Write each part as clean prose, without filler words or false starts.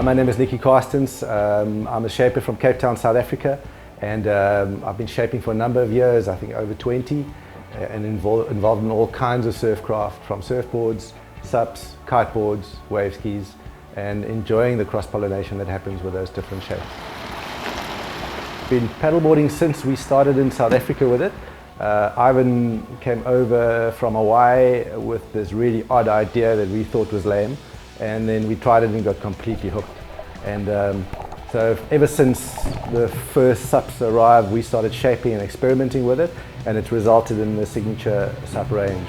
My name is Nicki Carstens. I'm a shaper from Cape Town, South Africa, and I've been shaping for a number of years, I think over 20, and involved in all kinds of surf craft, from surfboards, SUPs, kiteboards, wave skis, and enjoying the cross-pollination that happens with those different shapes. Been paddleboarding since we started in South Africa with it. Ivan came over from Hawaii with this really odd idea that we thought was lame, and then we tried it and got completely hooked. And so ever since the first SUPs arrived, we started shaping and experimenting with it, and it's resulted in the Signature SUP range.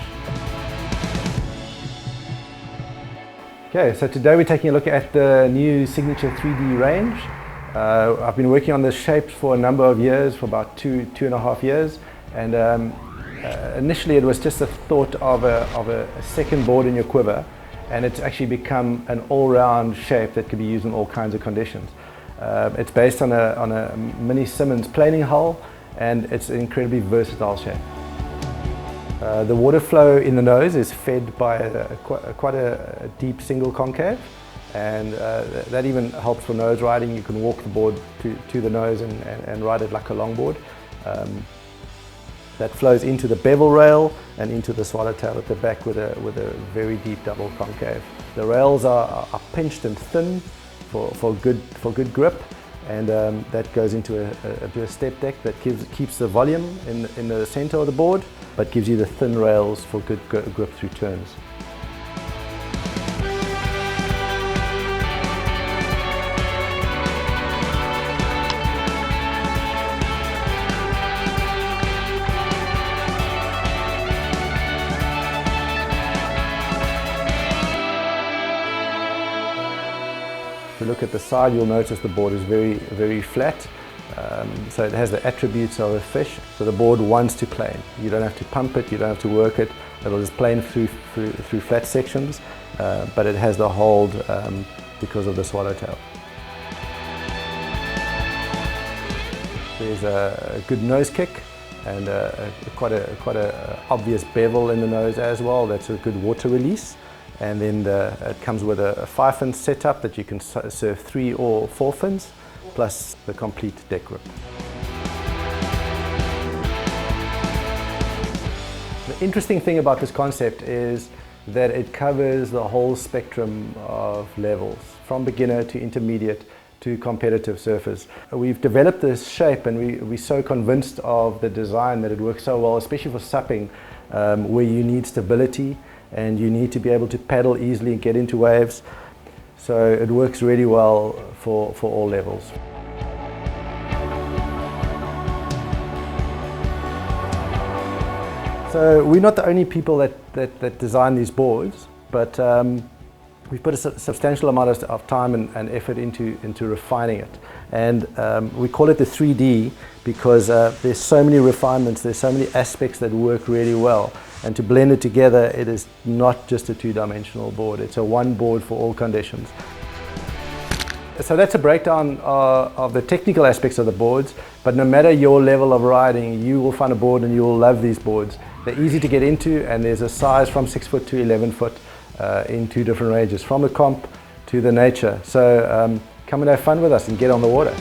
Okay, so today we're taking a look at the new Signature 3D range. I've been working on this shape for a number of years, for about two and a half years, and initially it was just a thought of a second board in your quiver, and it's actually become an all-round shape that can be used in all kinds of conditions. It's based on a mini Simmons planing hull, and it's an incredibly versatile shape. The water flow in the nose is fed by quite a deep single concave, and that even helps for nose riding. You can walk the board to the nose and ride it like a longboard. That flows into the bevel rail and into the swallowtail at the back with a very deep double concave. The rails are pinched and thin for good grip, and that goes into a step deck that keeps the volume in the center of the board, but gives you the thin rails for good grip through turns. If you look at the side, you'll notice the board is very flat. So it has the attributes of a fish. So the board wants to plane. You don't have to pump it, you don't have to work it. It'll just plane through flat sections, but it has the hold because of the swallowtail. There's a good nose kick and quite a obvious bevel in the nose as well. That's a good water release. And then it comes with a 5-fin setup that you can serve 3 or 4 fins, plus the complete deck grip. The interesting thing about this concept is that it covers the whole spectrum of levels, from beginner to intermediate to competitive surfers. We've developed this shape, and we're so convinced of the design that it works so well, especially for supping, where you need stability and you need to be able to paddle easily and get into waves. So it works really well for all levels. So we're not the only people that design these boards, but we've put a substantial amount of time and effort into refining it. And we call it the 3D because there's so many refinements, there's so many aspects that work really well. And to blend it together, it is not just a 2-dimensional board, it's a one board for all conditions. So that's a breakdown of the technical aspects of the boards, but no matter your level of riding, you will find a board and you will love these boards. They're easy to get into, and there's a size from 6 foot to 11 foot in 2 different ranges, from the comp to the nature. So come and have fun with us and get on the water.